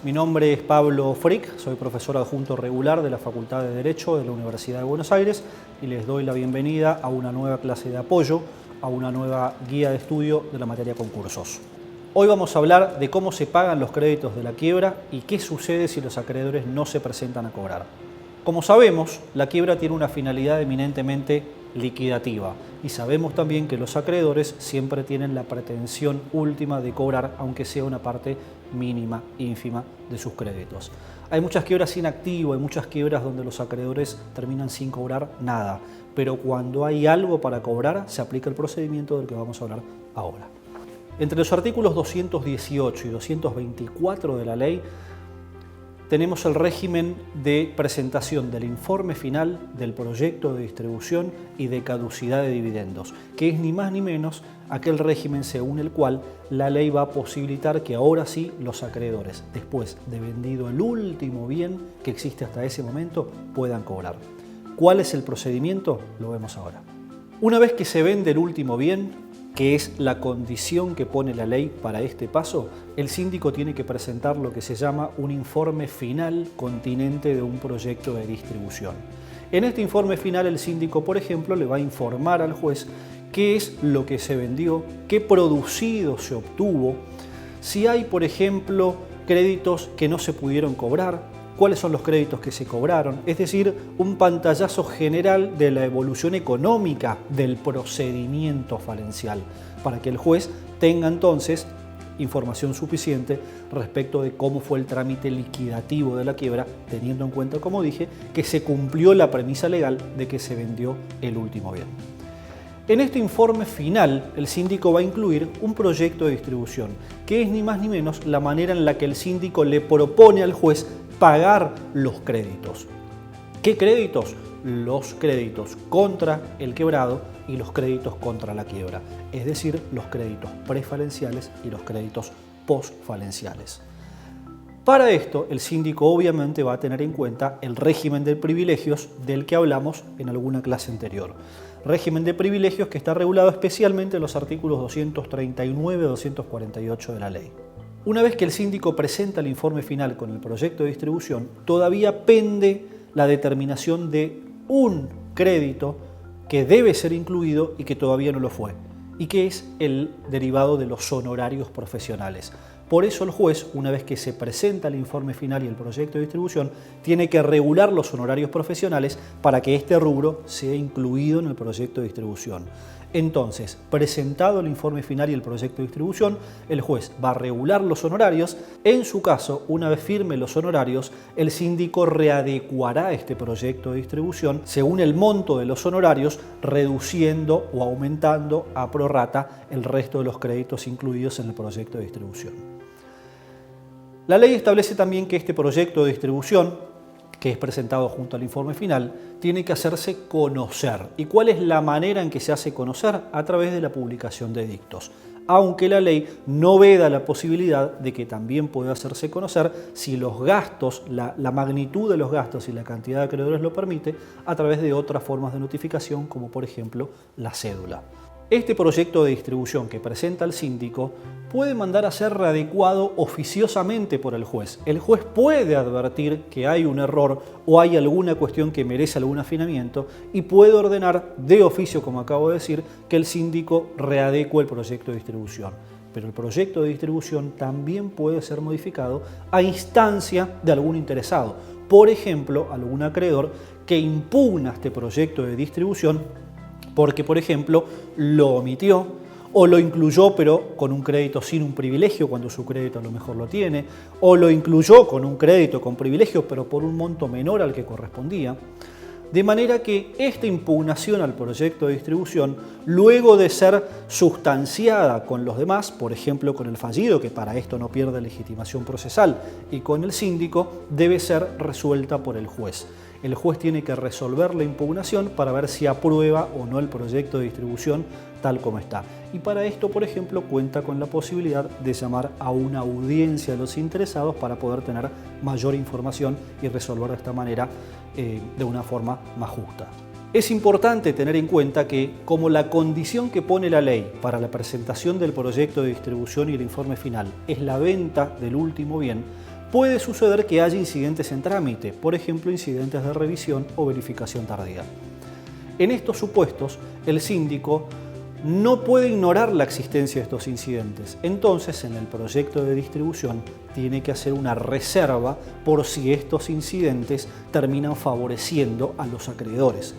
Mi nombre es Pablo Frick, soy profesor adjunto regular de la Facultad de Derecho de la Universidad de Buenos Aires y les doy la bienvenida a una nueva clase de apoyo, a una nueva guía de estudio de la materia concursos. Hoy vamos a hablar de cómo se pagan los créditos de la quiebra y qué sucede si los acreedores no se presentan a cobrar. Como sabemos, la quiebra tiene una finalidad eminentemente liquidativa y sabemos también que los acreedores siempre tienen la pretensión última de cobrar, aunque sea una parte mínima, ínfima de sus créditos. Hay muchas quiebras sin activo, hay muchas quiebras donde los acreedores terminan sin cobrar nada, pero cuando hay algo para cobrar se aplica el procedimiento del que vamos a hablar ahora. Entre los artículos 218 y 224 de la ley tenemos el régimen de presentación del informe final del proyecto de distribución y de caducidad de dividendos, que es ni más ni menos aquel régimen según el cual la ley va a posibilitar que ahora sí los acreedores, después de vendido el último bien que existe hasta ese momento, puedan cobrar. ¿Cuál es el procedimiento? Lo vemos ahora. Una vez que se vende el último bien, que es la condición que pone la ley para este paso, el síndico tiene que presentar lo que se llama un informe final continente de un proyecto de distribución. En este informe final el síndico, por ejemplo, le va a informar al juez qué es lo que se vendió, qué producido se obtuvo, si hay, por ejemplo, créditos que no se pudieron cobrar, cuáles son los créditos que se cobraron, es decir, un pantallazo general de la evolución económica del procedimiento falencial, para que el juez tenga entonces información suficiente respecto de cómo fue el trámite liquidativo de la quiebra, teniendo en cuenta, como dije, que se cumplió la premisa legal de que se vendió el último bien. En este informe final, el síndico va a incluir un proyecto de distribución, que es ni más ni menos la manera en la que el síndico le propone al juez pagar los créditos. ¿Qué créditos? Los créditos contra el quebrado y los créditos contra la quiebra, es decir, los créditos prefalenciales y los créditos postfalenciales. Para esto, el síndico obviamente va a tener en cuenta el régimen de privilegios del que hablamos en alguna clase anterior. Régimen de privilegios que está regulado especialmente en los artículos 239 y 248 de la ley. Una vez que el síndico presenta el informe final con el proyecto de distribución, todavía pende la determinación de un crédito que debe ser incluido y que todavía no lo fue, y que es el derivado de los honorarios profesionales. Por eso el juez, una vez que se presenta el informe final y el proyecto de distribución, tiene que regular los honorarios profesionales para que este rubro sea incluido en el proyecto de distribución. Entonces, presentado el informe final y el proyecto de distribución, el juez va a regular los honorarios. En su caso, una vez firme los honorarios, el síndico readecuará este proyecto de distribución según el monto de los honorarios, reduciendo o aumentando a prorrata el resto de los créditos incluidos en el proyecto de distribución. La ley establece también que este proyecto de distribución, que es presentado junto al informe final, tiene que hacerse conocer. ¿Y cuál es la manera en que se hace conocer? A través de la publicación de edictos. Aunque la ley no veda la posibilidad de que también pueda hacerse conocer si los gastos, la magnitud de los gastos y la cantidad de acreedores lo permite, a través de otras formas de notificación, como por ejemplo la cédula. Este proyecto de distribución que presenta el síndico puede mandar a ser readecuado oficiosamente por el juez. El juez puede advertir que hay un error o hay alguna cuestión que merece algún afinamiento y puede ordenar de oficio, como acabo de decir, que el síndico readecue el proyecto de distribución. Pero el proyecto de distribución también puede ser modificado a instancia de algún interesado. Por ejemplo, algún acreedor que impugna este proyecto de distribución porque, por ejemplo, lo omitió o lo incluyó pero con un crédito sin un privilegio cuando su crédito a lo mejor lo tiene, o lo incluyó con un crédito con privilegio pero por un monto menor al que correspondía. De manera que esta impugnación al proyecto de distribución, luego de ser sustanciada con los demás, por ejemplo con el fallido, que para esto no pierde legitimación procesal, y con el síndico, debe ser resuelta por el juez. El juez tiene que resolver la impugnación para ver si aprueba o no el proyecto de distribución tal como está. Y para esto, por ejemplo, cuenta con la posibilidad de llamar a una audiencia de los interesados para poder tener mayor información y resolver de esta manera de una forma más justa. Es importante tener en cuenta que, como la condición que pone la ley para la presentación del proyecto de distribución y el informe final es la venta del último bien, puede suceder que haya incidentes en trámite, por ejemplo, incidentes de revisión o verificación tardía. En estos supuestos, el síndico no puede ignorar la existencia de estos incidentes. Entonces, en el proyecto de distribución tiene que hacer una reserva por si estos incidentes terminan favoreciendo a los acreedores.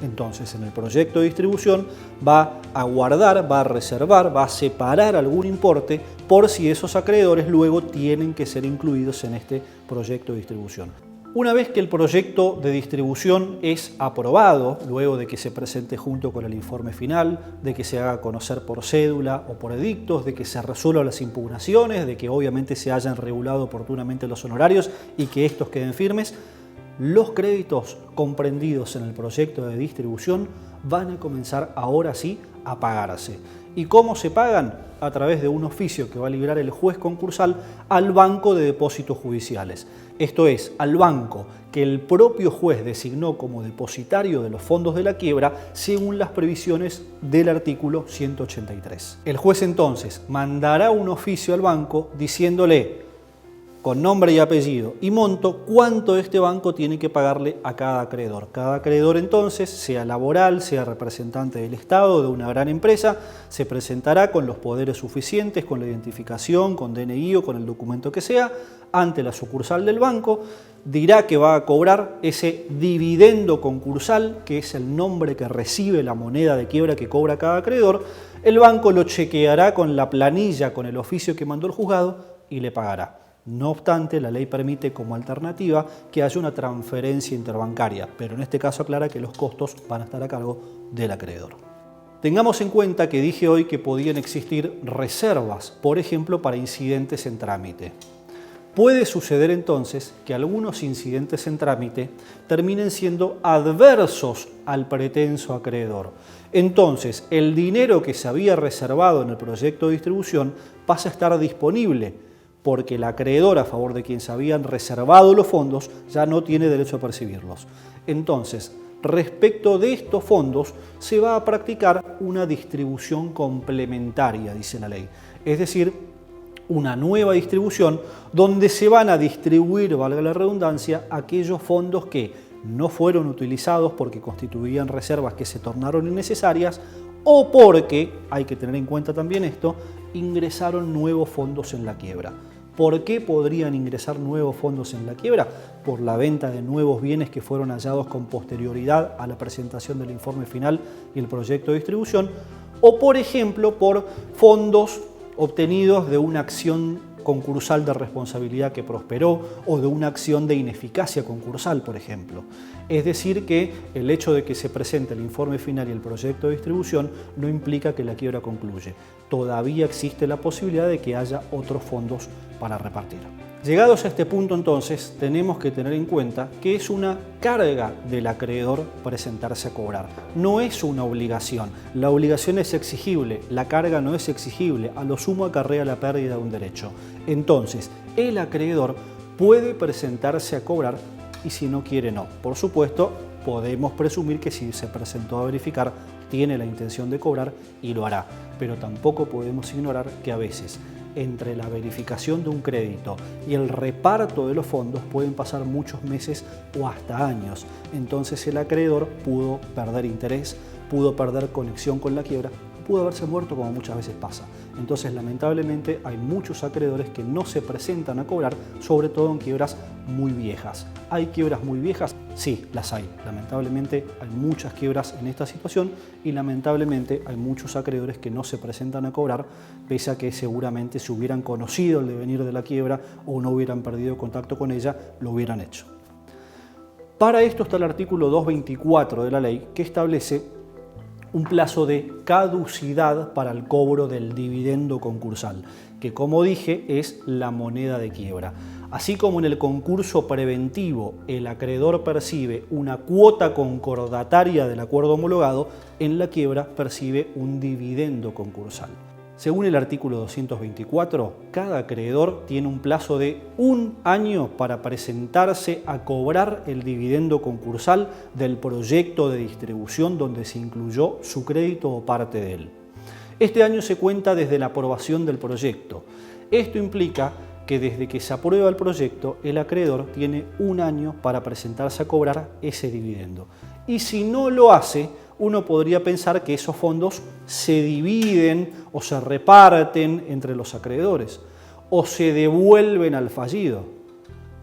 Entonces, en el proyecto de distribución va a guardar, va a reservar, va a separar algún importe por si esos acreedores luego tienen que ser incluidos en este proyecto de distribución. Una vez que el proyecto de distribución es aprobado, luego de que se presente junto con el informe final, de que se haga conocer por cédula o por edictos, de que se resuelvan las impugnaciones, de que obviamente se hayan regulado oportunamente los honorarios y que estos queden firmes, los créditos comprendidos en el proyecto de distribución van a comenzar ahora sí a pagarse. ¿Y cómo se pagan? A través de un oficio que va a librar el juez concursal al Banco de Depósitos Judiciales. Esto es, al banco que el propio juez designó como depositario de los fondos de la quiebra según las previsiones del artículo 183. El juez entonces mandará un oficio al banco diciéndole con nombre y apellido y monto cuánto este banco tiene que pagarle a cada acreedor. Cada acreedor entonces, sea laboral, sea representante del Estado, de una gran empresa, se presentará con los poderes suficientes, con la identificación, con DNI o con el documento que sea, ante la sucursal del banco, dirá que va a cobrar ese dividendo concursal, que es el nombre que recibe la moneda de quiebra que cobra cada acreedor. El banco lo chequeará con la planilla, con el oficio que mandó el juzgado y le pagará. No obstante, la ley permite como alternativa que haya una transferencia interbancaria, pero en este caso aclara que los costos van a estar a cargo del acreedor. Tengamos en cuenta que dije hoy que podían existir reservas, por ejemplo, para incidentes en trámite. Puede suceder entonces que algunos incidentes en trámite terminen siendo adversos al pretenso acreedor. Entonces, el dinero que se había reservado en el proyecto de distribución pasa a estar disponible, porque el acreedor a favor de quien se habían reservado los fondos ya no tiene derecho a percibirlos. Entonces, respecto de estos fondos, se va a practicar una distribución complementaria, dice la ley. Es decir, una nueva distribución donde se van a distribuir, valga la redundancia, aquellos fondos que no fueron utilizados porque constituían reservas que se tornaron innecesarias o porque, hay que tener en cuenta también esto, ingresaron nuevos fondos en la quiebra. ¿Por qué podrían ingresar nuevos fondos en la quiebra? Por la venta de nuevos bienes que fueron hallados con posterioridad a la presentación del informe final y el proyecto de distribución, o por ejemplo por fondos obtenidos de una acción concursal de responsabilidad que prosperó o de una acción de ineficacia concursal, por ejemplo. Es decir, que el hecho de que se presente el informe final y el proyecto de distribución no implica que la quiebra concluye. Todavía existe la posibilidad de que haya otros fondos para repartir. Llegados a este punto, entonces, tenemos que tener en cuenta que es una carga del acreedor presentarse a cobrar. No es una obligación. La obligación es exigible, la carga no es exigible. A lo sumo acarrea la pérdida de un derecho. Entonces, el acreedor puede presentarse a cobrar y si no quiere, no. Por supuesto, podemos presumir que si se presentó a verificar, tiene la intención de cobrar y lo hará. Pero tampoco podemos ignorar que a veces entre la verificación de un crédito y el reparto de los fondos pueden pasar muchos meses o hasta años. Entonces el acreedor pudo perder interés, pudo perder conexión con la quiebra, pudo haberse muerto como muchas veces pasa. Entonces lamentablemente hay muchos acreedores que no se presentan a cobrar, sobre todo en quiebras muy viejas. ¿Hay quiebras muy viejas? Sí, las hay. Lamentablemente hay muchas quiebras en esta situación y lamentablemente hay muchos acreedores que no se presentan a cobrar, pese a que seguramente si hubieran conocido el devenir de la quiebra o no hubieran perdido contacto con ella, lo hubieran hecho. Para esto está el artículo 224 de la ley, que establece un plazo de caducidad para el cobro del dividendo concursal, que como dije es la moneda de quiebra. Así como en el concurso preventivo el acreedor percibe una cuota concordataria del acuerdo homologado, en la quiebra percibe un dividendo concursal. Según el artículo 224, cada acreedor tiene un plazo de 1 año para presentarse a cobrar el dividendo concursal del proyecto de distribución donde se incluyó su crédito o parte de él. Este año se cuenta desde la aprobación del proyecto. Esto implica que desde que se aprueba el proyecto, el acreedor tiene 1 año para presentarse a cobrar ese dividendo. Y si no lo hace, uno podría pensar que esos fondos se dividen o se reparten entre los acreedores o se devuelven al fallido.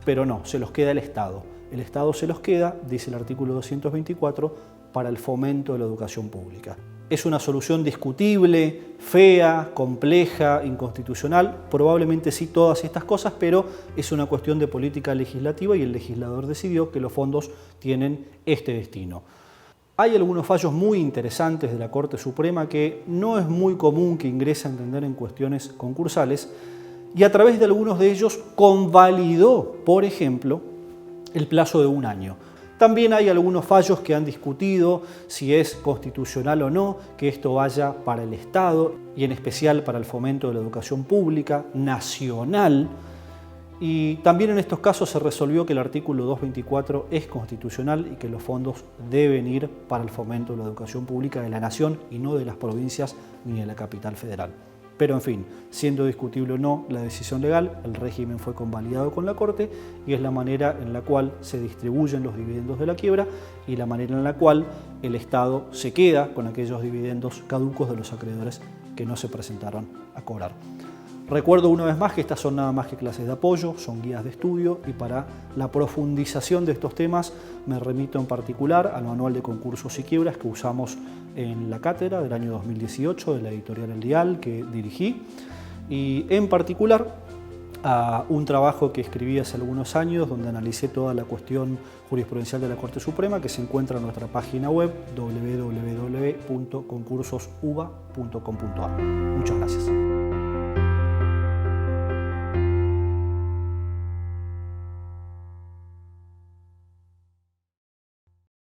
Pero no, se los queda el Estado. El Estado se los queda, dice el artículo 224, para el fomento de la educación pública. Es una solución discutible, fea, compleja, inconstitucional, probablemente sí todas estas cosas, pero es una cuestión de política legislativa y el legislador decidió que los fondos tienen este destino. Hay algunos fallos muy interesantes de la Corte Suprema que no es muy común que ingrese a entender en cuestiones concursales y a través de algunos de ellos convalidó, por ejemplo, el plazo de 1 año. También hay algunos fallos que han discutido si es constitucional o no que esto vaya para el Estado y en especial para el fomento de la educación pública nacional. Y también en estos casos se resolvió que el artículo 224 es constitucional y que los fondos deben ir para el fomento de la educación pública de la nación y no de las provincias ni de la capital federal. Pero en fin, siendo discutible o no la decisión legal, el régimen fue convalidado con la Corte y es la manera en la cual se distribuyen los dividendos de la quiebra y la manera en la cual el Estado se queda con aquellos dividendos caducos de los acreedores que no se presentaron a cobrar. Recuerdo una vez más que estas son nada más que clases de apoyo, son guías de estudio y para la profundización de estos temas me remito en particular al manual de concursos y quiebras que usamos en la cátedra del año 2018 de la editorial El Dial que dirigí y en particular a un trabajo que escribí hace algunos años donde analicé toda la cuestión jurisprudencial de la Corte Suprema que se encuentra en nuestra página web www.concursosuba.com.ar. Muchas gracias.